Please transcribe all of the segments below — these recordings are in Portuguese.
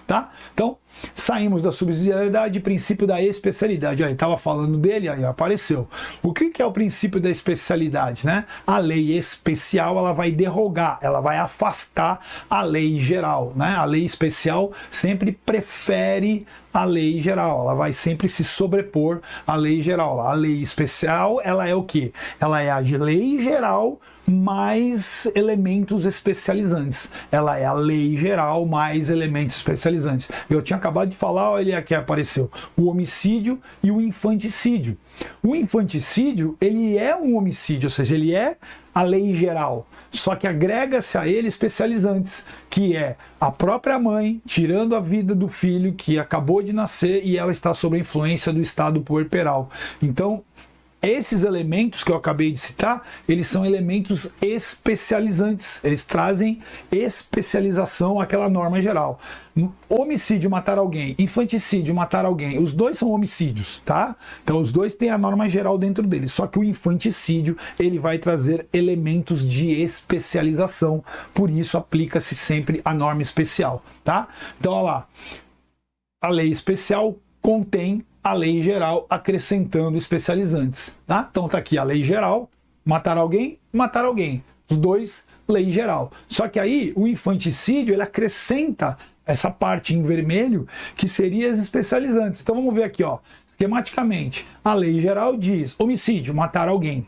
tá? Então, saímos da subsidiariedade, princípio da especialidade. Aí, estava falando dele, aí apareceu. O que é o princípio da especialidade, né? A lei especial, ela vai derrogar, ela vai afastar a lei geral, né? A lei especial sempre prefere a lei geral, ela vai sempre se sobrepor à lei geral. A lei especial, ela é o quê? Ela é a lei geral mais elementos especializantes. Ela é a lei geral mais elementos especializantes. Eu tinha acabado de falar, olha aqui apareceu, o homicídio e o infanticídio. O infanticídio, ele é um homicídio, ou seja, ele é a lei geral, só que agrega-se a ele especializantes, que é a própria mãe tirando a vida do filho que acabou de nascer e ela está sob a influência do estado puerperal. Então, esses elementos que eu acabei de citar, eles são elementos especializantes, eles trazem especialização àquela norma geral. Homicídio, matar alguém, infanticídio, matar alguém, os dois são homicídios, tá? Então os dois têm a norma geral dentro deles, só que o infanticídio, ele vai trazer elementos de especialização, por isso aplica-se sempre a norma especial, tá? Então, olha lá, a lei especial contém a lei geral acrescentando especializantes, tá? Então tá aqui a lei geral, matar alguém, os dois, lei geral. Só que aí o infanticídio, ele acrescenta essa parte em vermelho que seria as especializantes. Então vamos ver aqui, ó, esquematicamente, a lei geral diz homicídio, matar alguém.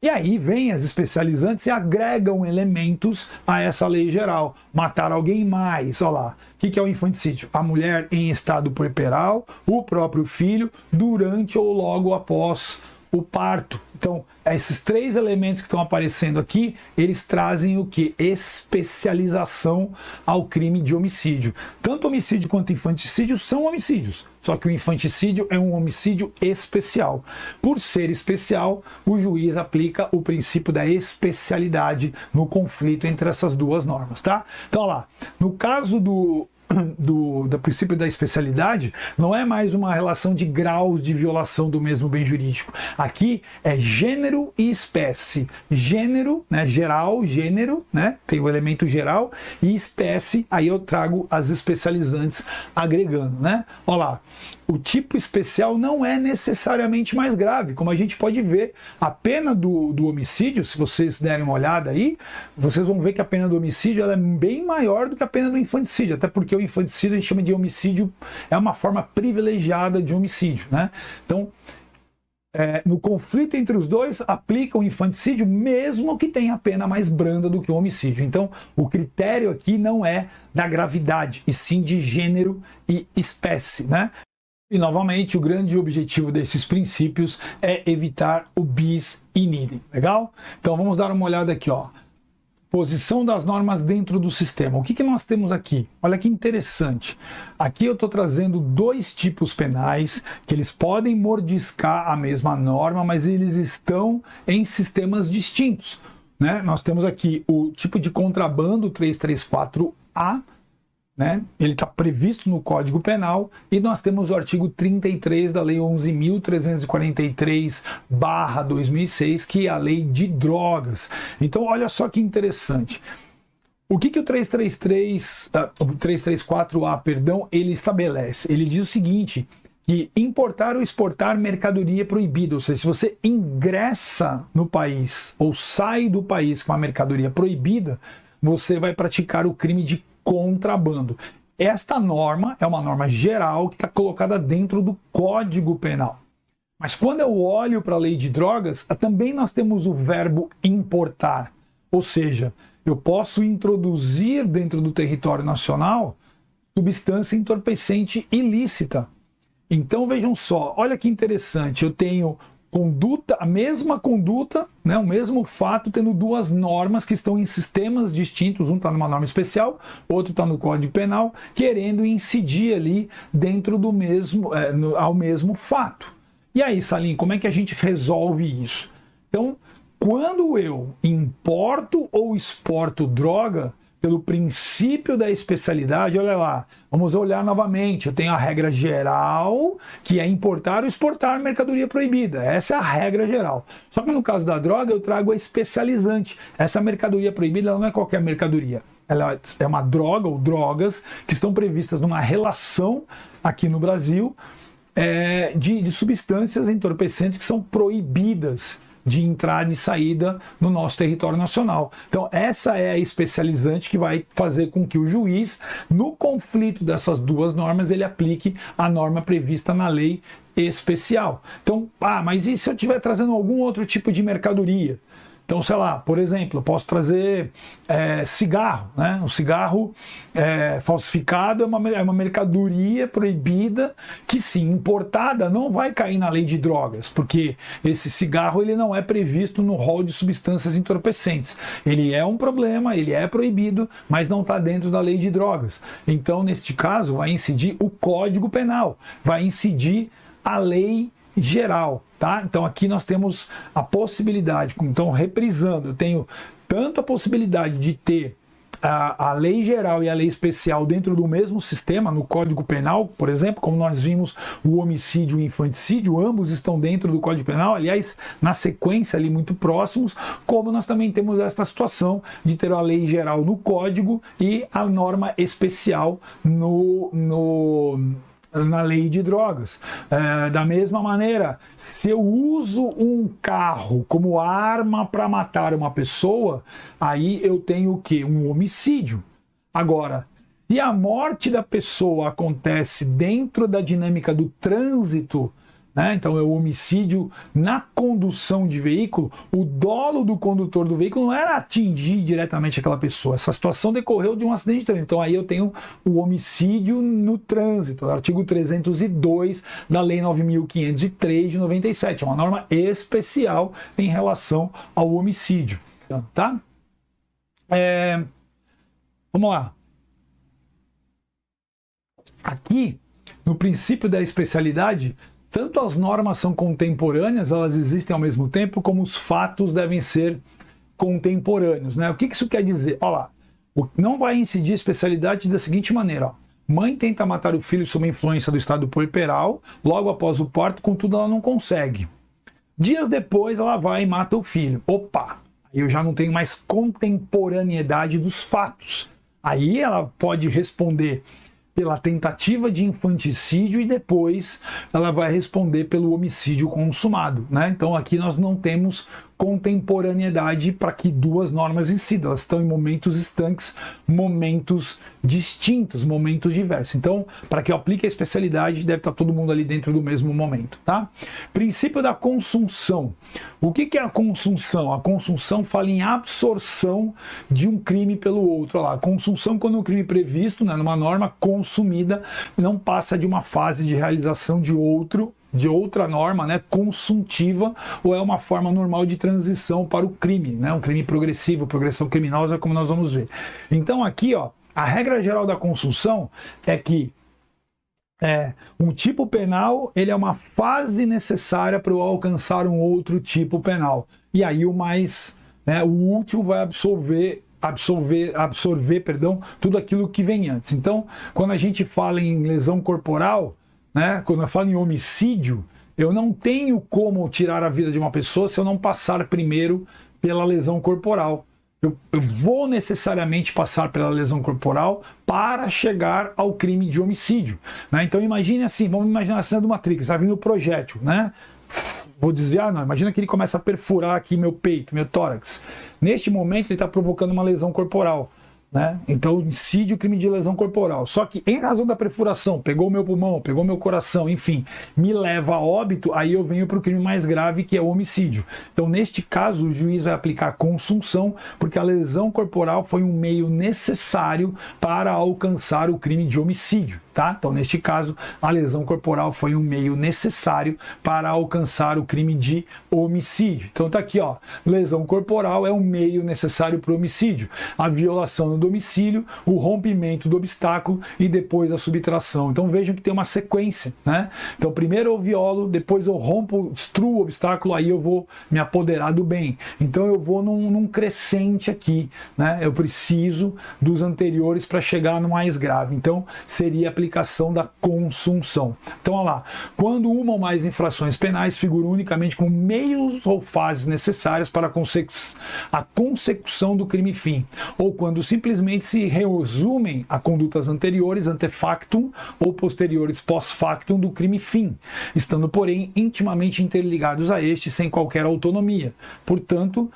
E aí vem as especializantes e agregam elementos a essa lei geral. Matar alguém mais, olha lá. O que é o infanticídio? A mulher em estado puerperal, o próprio filho, durante ou logo após o parto. Então, esses três elementos que estão aparecendo aqui, eles trazem o que? Especialização ao crime de homicídio. Tanto homicídio quanto infanticídio são homicídios, só que o infanticídio é um homicídio especial. Por ser especial, o juiz aplica o princípio da especialidade no conflito entre essas duas normas, tá? Então, olha lá, no caso do princípio da especialidade, não é mais uma relação de graus de violação do mesmo bem jurídico. Aqui é gênero e espécie. Gênero, né, geral, gênero, né, tem o elemento geral, e espécie, aí eu trago as especializantes agregando, né? Olha lá, o tipo especial não é necessariamente mais grave, como a gente pode ver. A pena do homicídio, se vocês derem uma olhada aí, vocês vão ver que a pena do homicídio ela é bem maior do que a pena do infanticídio, até porque o infanticídio a gente chama de homicídio, é uma forma privilegiada de homicídio, né? Então, no conflito entre os dois, aplica o infanticídio, mesmo que tenha a pena mais branda do que o homicídio. Então, o critério aqui não é da gravidade, e sim de gênero e espécie, né? E, novamente, o grande objetivo desses princípios é evitar o bis in idem, legal? Então, vamos dar uma olhada aqui, ó. Posição das normas dentro do sistema. O que nós temos aqui? Olha que interessante. Aqui eu estou trazendo dois tipos penais que eles podem mordiscar a mesma norma, mas eles estão em sistemas distintos, né? Nós temos aqui o tipo de contrabando 334A, né? Ele está previsto no Código Penal, e nós temos o artigo 33 da Lei 11.343/2006, que é a Lei de Drogas. Então, olha só que interessante. O que o 334A, perdão, ele estabelece? Ele diz o seguinte, que importar ou exportar mercadoria é proibida, ou seja, se você ingressa no país ou sai do país com uma mercadoria proibida, você vai praticar o crime de contrabando. Esta norma é uma norma geral que está colocada dentro do Código Penal. Mas quando eu olho para a lei de drogas, também nós temos o verbo importar. Ou seja, eu posso introduzir dentro do território nacional substância entorpecente ilícita. Então vejam só, olha que interessante, eu tenho conduta, a mesma conduta, né, o mesmo fato, tendo duas normas que estão em sistemas distintos, um está numa norma especial, outro está no Código Penal, querendo incidir ali dentro do mesmo, ao mesmo fato. E aí, Salim, como é que a gente resolve isso? Então, quando eu importo ou exporto droga, pelo princípio da especialidade, olha lá, vamos olhar novamente, eu tenho a regra geral, que é importar ou exportar mercadoria proibida, essa é a regra geral. Só que no caso da droga, eu trago a especializante. Essa mercadoria proibida ela não é qualquer mercadoria, ela é uma droga ou drogas que estão previstas numa relação aqui no Brasil de substâncias entorpecentes que são proibidas de entrada e saída no nosso território nacional. Então, essa é a especializante que vai fazer com que o juiz, no conflito dessas duas normas, ele aplique a norma prevista na lei especial. Então, mas e se eu estiver trazendo algum outro tipo de mercadoria? Então, sei lá, por exemplo, eu posso trazer cigarro, né? Um cigarro falsificado é uma mercadoria proibida que, sim, importada, não vai cair na lei de drogas, porque esse cigarro ele não é previsto no rol de substâncias entorpecentes. Ele é um problema, ele é proibido, mas não está dentro da lei de drogas. Então, neste caso, vai incidir o Código Penal, vai incidir a lei geral, tá? Então aqui nós temos a possibilidade, então reprisando, eu tenho tanto a possibilidade de ter a lei geral e a lei especial dentro do mesmo sistema, no Código Penal, por exemplo, como nós vimos o homicídio e o infanticídio, ambos estão dentro do Código Penal, aliás, na sequência ali muito próximos, como nós também temos essa situação de ter a lei geral no Código e a norma especial na lei de drogas. Da mesma maneira, se eu uso um carro como arma para matar uma pessoa, aí eu tenho o quê? Um homicídio. Agora, se a morte da pessoa acontece dentro da dinâmica do trânsito, né? Então é o homicídio na condução de veículo, o dolo do condutor do veículo não era atingir diretamente aquela pessoa, essa situação decorreu de um acidente de trânsito, então aí eu tenho o homicídio no trânsito, artigo 302 da lei 9.503 de 97, é uma norma especial em relação ao homicídio, tá? Vamos lá. Aqui, no princípio da especialidade, tanto as normas são contemporâneas, elas existem ao mesmo tempo, como os fatos devem ser contemporâneos, né? O que isso quer dizer? Olha lá, não vai incidir especialidade da seguinte maneira, ó. Mãe tenta matar o filho sob a influência do estado puerperal, logo após o parto, contudo ela não consegue. Dias depois ela vai e mata o filho. Opa! Aí eu já não tenho mais contemporaneidade dos fatos. Aí ela pode responder pela tentativa de infanticídio e depois ela vai responder pelo homicídio consumado, né? Então aqui nós não temos contemporaneidade para que duas normas incidam, elas estão em momentos estanques, momentos distintos, momentos diversos. Então, para que eu aplique a especialidade, deve estar todo mundo ali dentro do mesmo momento, tá? Princípio da consunção. O que é a consunção? A consunção fala em absorção de um crime pelo outro. Olha lá, a consunção, quando o crime previsto, né, numa norma consumida, não passa de uma fase de realização de outra norma, né, consuntiva, ou é uma forma normal de transição para o crime, né, um crime progressivo, progressão criminosa, como nós vamos ver. Então aqui, ó, a regra geral da consunção é que um tipo penal, ele é uma fase necessária para eu alcançar um outro tipo penal. E aí o último vai absorver tudo aquilo que vem antes. Então, quando a gente fala em lesão corporal, né, quando eu falo em homicídio, eu não tenho como tirar a vida de uma pessoa se eu não passar primeiro pela lesão corporal. Eu vou necessariamente passar pela lesão corporal para chegar ao crime de homicídio, né? Então imagine assim, vamos imaginar a cena do Matrix, está vindo o projétil, né? Vou desviar? Não, imagina que ele começa a perfurar aqui meu peito, meu tórax. Neste momento ele está provocando uma lesão corporal, né? Então incide o crime de lesão corporal. Só que em razão da perfuração, pegou meu pulmão, pegou meu coração, enfim, me leva a óbito, aí eu venho para o crime mais grave, que é o homicídio. Então neste caso o juiz vai aplicar a consunção, porque a lesão corporal foi um meio necessário para alcançar o crime de homicídio, tá? Então neste caso a lesão corporal foi um meio necessário para alcançar o crime de homicídio. Então tá aqui, ó, lesão corporal é um meio necessário para o homicídio. A violação no domicílio, o rompimento do obstáculo e depois a subtração. Então vejam que tem uma sequência, né? Então primeiro eu violo, depois eu rompo, destruo o obstáculo, aí eu vou me apoderar do bem. Então eu vou num crescente aqui, né? Eu preciso dos anteriores para chegar no mais grave. Então seria a aplicação da consunção. Então olha lá, quando uma ou mais infrações penais figuram unicamente como meios ou fases necessárias para a consecução do crime fim, ou quando simplesmente simplesmente se resumem a condutas anteriores, antefactum, ou posteriores, post-factum, do crime fim, estando, porém, intimamente interligados a este, sem qualquer autonomia. Portanto,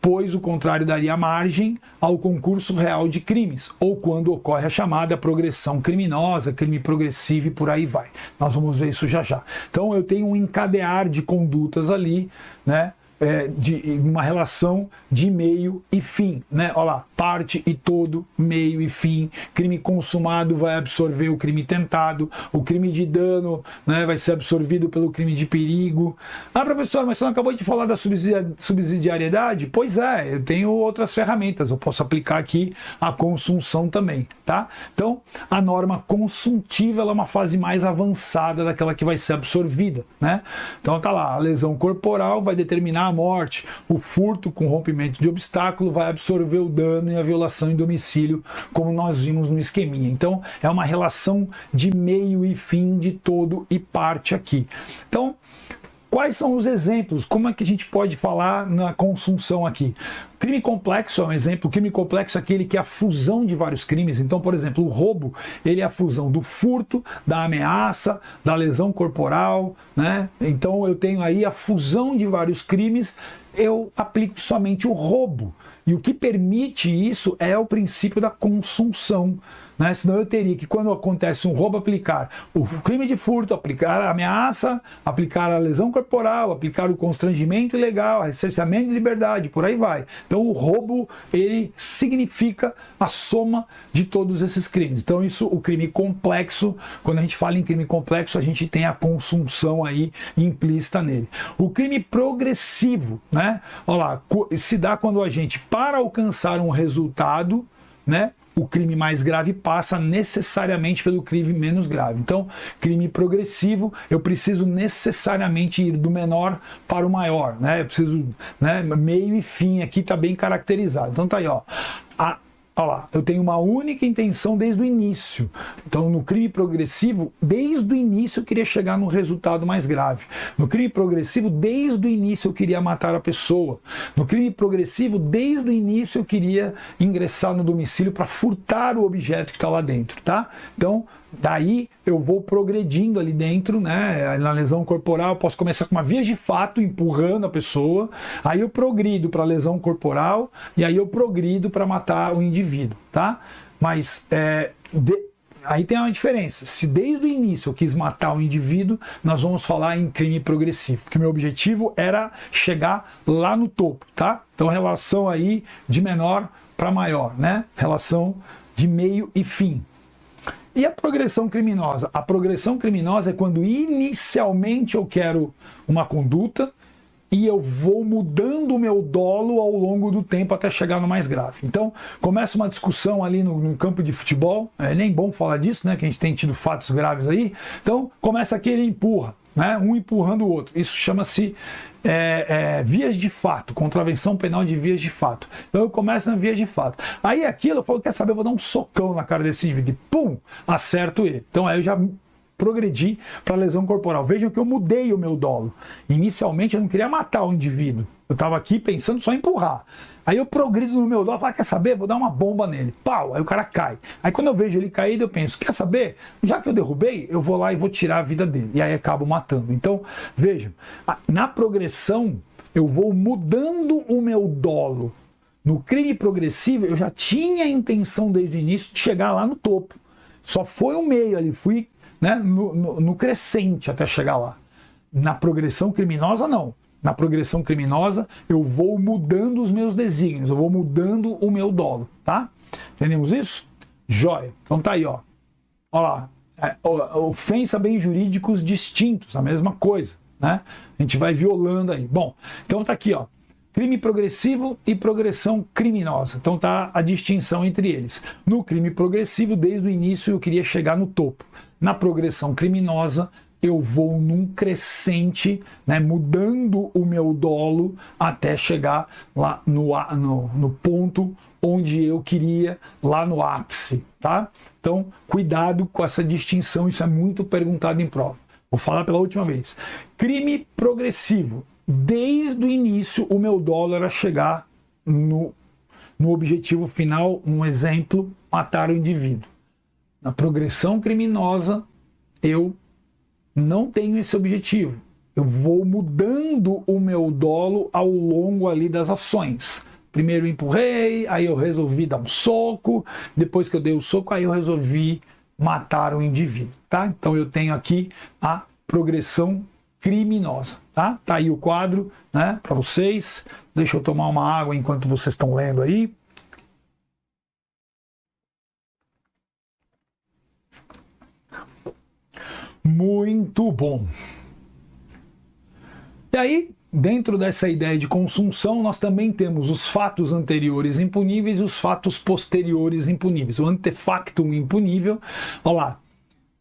pois o contrário daria margem ao concurso real de crimes, ou quando ocorre a chamada progressão criminosa, crime progressivo e por aí vai. Nós vamos ver isso já já. Então eu tenho um encadear de condutas ali, né? De uma relação de meio e fim, né? Olha lá, parte e todo, meio e fim. Crime consumado vai absorver o crime tentado, o crime de dano, né, vai ser absorvido pelo crime de perigo. Ah, professor, mas você não acabou de falar da subsidiariedade? Pois é, eu tenho outras ferramentas, eu posso aplicar aqui a consunção também, tá? Então, a norma consuntiva ela é uma fase mais avançada daquela que vai ser absorvida, né? Então tá lá, a lesão corporal vai determinar a morte, o furto com rompimento de obstáculo vai absorver o dano e a violação em domicílio, como nós vimos no esqueminha. Então, é uma relação de meio e fim, de todo e parte aqui. Então, quais são os exemplos? Como é que a gente pode falar na consunção aqui? Crime complexo é um exemplo. Crime complexo é aquele que é a fusão de vários crimes. Então, por exemplo, o roubo, ele é a fusão do furto, da ameaça, da lesão corporal, né? Então, eu tenho aí a fusão de vários crimes, eu aplico somente o roubo. E o que permite isso é o princípio da consunção, né? Senão eu teria que, quando acontece um roubo, aplicar o crime de furto, aplicar a ameaça, aplicar a lesão corporal, aplicar o constrangimento ilegal, cerceamento de liberdade, por aí vai. Então o roubo, ele significa a soma de todos esses crimes. Então isso, o crime complexo, quando a gente fala em crime complexo, a gente tem a consunção aí implícita nele. O crime progressivo, né? Olha lá, se dá quando a gente, para alcançar um resultado, né, o crime mais grave passa necessariamente pelo crime menos grave. Então, crime progressivo, eu preciso necessariamente ir do menor para o maior, né? Eu preciso, né, meio e fim aqui está bem caracterizado. Então tá aí, ó. Olha lá, eu tenho uma única intenção desde o início. Então, no crime progressivo, desde o início eu queria chegar no resultado mais grave. No crime progressivo, desde o início eu queria matar a pessoa. No crime progressivo, desde o início eu queria ingressar no domicílio para furtar o objeto que está lá dentro, tá? Então, daí eu vou progredindo ali dentro, né? Na lesão corporal eu posso começar com uma via de fato empurrando a pessoa, aí eu progrido para lesão corporal e aí eu progrido para matar o indivíduo, tá? Mas aí tem uma diferença. Se desde o início eu quis matar o indivíduo, nós vamos falar em crime progressivo, porque meu objetivo era chegar lá no topo, tá? Então relação aí de menor para maior, né? Relação de meio e fim. E a progressão criminosa? A progressão criminosa é quando inicialmente eu quero uma conduta e eu vou mudando o meu dolo ao longo do tempo até chegar no mais grave. Então, começa uma discussão ali no campo de futebol, é nem bom falar disso, né, que a gente tem tido fatos graves aí. Então, começa aquele empurra, né, um empurrando o outro. Isso chama-se vias de fato, contravenção penal de vias de fato. Então eu começo na vias de fato. Aí aquilo, eu falo, quer saber, eu vou dar um socão na cara desse indivíduo, e pum, acerto ele. Então aí eu já progredi para lesão corporal. Vejam que eu mudei o meu dolo. Inicialmente eu não queria matar o indivíduo. Eu estava aqui pensando só em empurrar. Aí eu progrido no meu dolo, falo, quer saber? Vou dar uma bomba nele. Pau! Aí o cara cai. Aí quando eu vejo ele caído, eu penso, quer saber? Já que eu derrubei, eu vou lá e vou tirar a vida dele. E aí acabo matando. Então, vejam, na progressão, eu vou mudando o meu dolo. No crime progressivo, eu já tinha a intenção desde o início de chegar lá no topo. Só foi o meio ali, fui, né, no crescente até chegar lá. Na progressão criminosa, não. Na progressão criminosa, eu vou mudando os meus desígnios, eu vou mudando o meu dolo, tá? Entendemos isso? Jóia. Então tá aí, ó. Olha lá. Ofensa bens jurídicos distintos, a mesma coisa, né? A gente vai violando aí. Bom, então tá aqui, ó. Crime progressivo e progressão criminosa. Então tá a distinção entre eles. No crime progressivo, desde o início eu queria chegar no topo. Na progressão criminosa, eu vou num crescente, né, mudando o meu dolo até chegar lá no ponto onde eu queria, lá no ápice, tá? Então, cuidado com essa distinção, isso é muito perguntado em prova. Vou falar pela última vez. Crime progressivo. Desde o início, o meu dolo era chegar no objetivo final, um exemplo, matar o indivíduo. Na progressão criminosa, eu não tenho esse objetivo. Eu vou mudando o meu dolo ao longo ali das ações. Primeiro eu empurrei, aí eu resolvi dar um soco, depois que eu dei o soco, aí eu resolvi matar o indivíduo, tá? Então eu tenho aqui a progressão criminosa, tá? Tá aí o quadro, né, para vocês. Deixa eu tomar uma água enquanto vocês estão lendo aí. Muito bom. E aí, dentro dessa ideia de consunção, nós também temos os fatos anteriores impuníveis e os fatos posteriores impuníveis. O antefactum impunível, olha lá,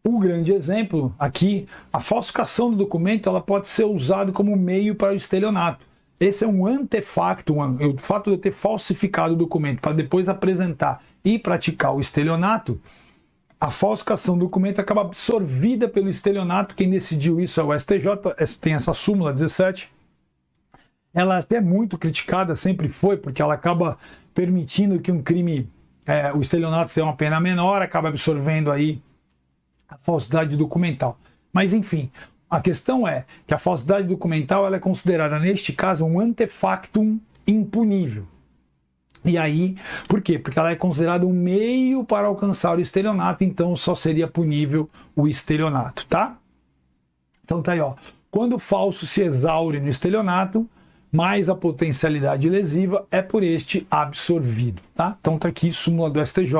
o grande exemplo aqui, a falsificação do documento, ela pode ser usada como meio para o estelionato. Esse é um antefactum, o fato de eu ter falsificado o documento para depois apresentar e praticar o estelionato. A falsificação do documento acaba absorvida pelo estelionato. Quem decidiu isso é o STJ, tem essa súmula 17. Ela é até muito criticada, sempre foi, porque ela acaba permitindo que um crime, o estelionato tenha uma pena menor, acaba absorvendo aí a falsidade documental. Mas enfim, a questão é que a falsidade documental ela é considerada, neste caso, um antefactum impunível. E aí, por quê? Porque ela é considerada um meio para alcançar o estelionato, então só seria punível o estelionato, tá? Então tá aí, ó. Quando o falso se exaure no estelionato, mais a potencialidade lesiva é por este absorvido, tá? Então tá aqui súmula do STJ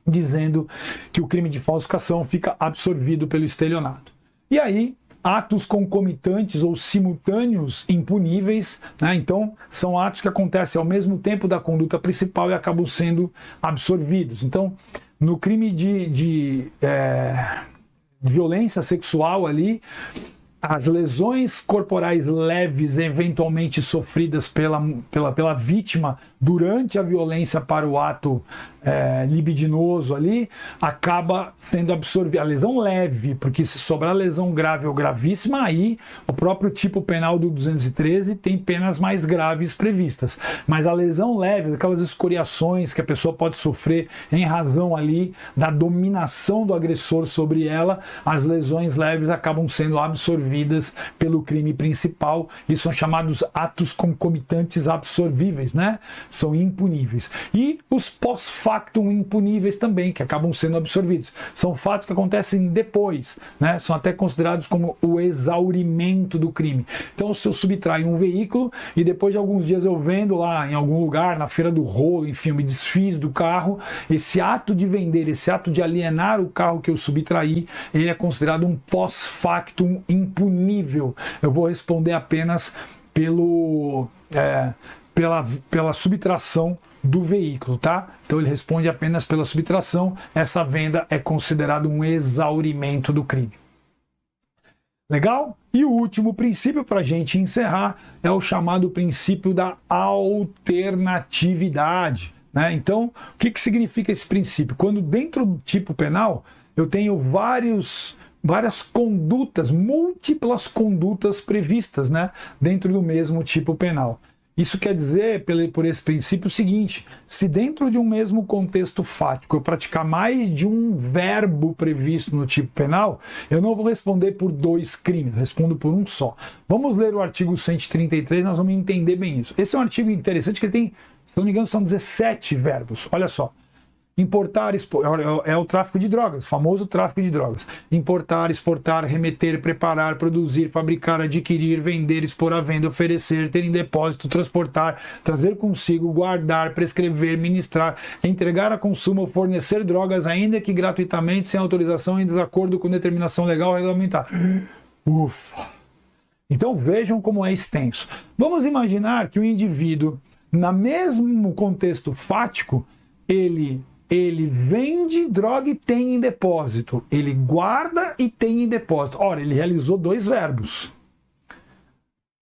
dizendo que o crime de falsificação fica absorvido pelo estelionato. E aí, atos concomitantes ou simultâneos impuníveis, né? Então, são atos que acontecem ao mesmo tempo da conduta principal e acabam sendo absorvidos. Então, no crime de violência sexual ali, as lesões corporais leves eventualmente sofridas pela vítima durante a violência para o ato libidinoso ali, acaba sendo absorvida. A lesão leve, porque se sobrar lesão grave ou gravíssima, aí o próprio tipo penal do 213 tem penas mais graves previstas. Mas a lesão leve, aquelas escoriações que a pessoa pode sofrer em razão ali da dominação do agressor sobre ela, as lesões leves acabam sendo absorvidas pelo crime principal e são chamados atos concomitantes absorvíveis, né? São impuníveis. E os pós-factum impuníveis também, que acabam sendo absorvidos. São fatos que acontecem depois, né? São até considerados como o exaurimento do crime. Então, se eu subtraio um veículo e depois de alguns dias eu vendo lá em algum lugar, na feira do rolo, enfim, eu me desfiz do carro, esse ato de vender, esse ato de alienar o carro que eu subtraí, ele é considerado um pós-factum impunível. Eu vou responder apenas pela subtração do veículo, tá? Então ele responde apenas pela subtração. Essa venda é considerado um exaurimento do crime. Legal? E o último princípio para a gente encerrar é o chamado princípio da alternatividade, né? Então, o que significa esse princípio? Quando dentro do tipo penal eu tenho várias condutas, múltiplas condutas previstas, né, dentro do mesmo tipo penal. Isso quer dizer, por esse princípio, o seguinte: se dentro de um mesmo contexto fático eu praticar mais de um verbo previsto no tipo penal, eu não vou responder por dois crimes, eu respondo por um só. Vamos ler o artigo 133, nós vamos entender bem isso. Esse é um artigo interessante que ele tem, se não me engano, são 17 verbos. Olha só. Importar, é o tráfico de drogas, o famoso tráfico de drogas. Importar, exportar, remeter, preparar, produzir, fabricar, adquirir, vender, expor à venda, oferecer, ter em depósito, transportar, trazer consigo, guardar, prescrever, ministrar, entregar a consumo ou fornecer drogas, ainda que gratuitamente, sem autorização, em desacordo com determinação legal regulamentar. Ufa! Então vejam como é extenso. Vamos imaginar que o indivíduo, no mesmo contexto fático, ele vende droga e tem em depósito. Ele guarda e tem em depósito. Ora, ele realizou dois verbos.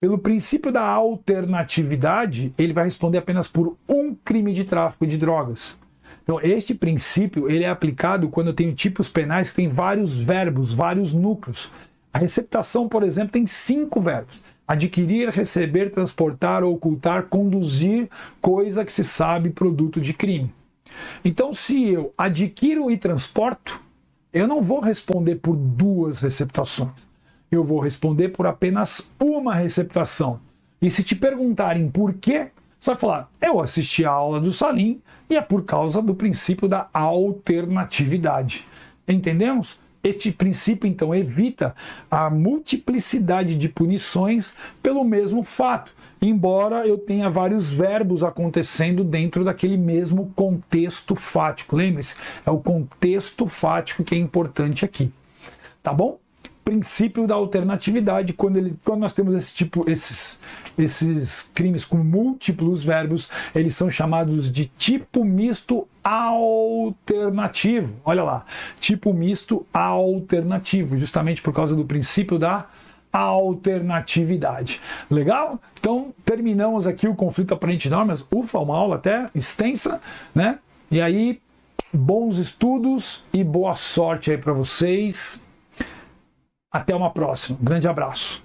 Pelo princípio da alternatividade, ele vai responder apenas por um crime de tráfico de drogas. Então, este princípio ele é aplicado quando eu tenho tipos penais que têm vários verbos, vários núcleos. A receptação, por exemplo, tem 5 verbos. Adquirir, receber, transportar, ocultar, conduzir, coisa que se sabe produto de crime. Então, se eu adquiro e transporto, eu não vou responder por 2 receptações. Eu vou responder por apenas uma receptação. E se te perguntarem por quê, você vai falar, eu assisti a aula do Salim e é por causa do princípio da alternatividade. Entendemos? Este princípio, então, evita a multiplicidade de punições pelo mesmo fato, embora eu tenha vários verbos acontecendo dentro daquele mesmo contexto fático. Lembre-se, é o contexto fático que é importante aqui. Tá bom? Princípio da alternatividade, quando nós temos esses crimes com múltiplos verbos, eles são chamados de tipo misto alternativo. Olha lá, tipo misto alternativo, justamente por causa do princípio da alternatividade. Legal? Então, terminamos aqui o conflito aparente de normas. Ufa, uma aula até extensa, né? E aí, bons estudos e boa sorte aí para vocês. Até uma próxima. Um grande abraço.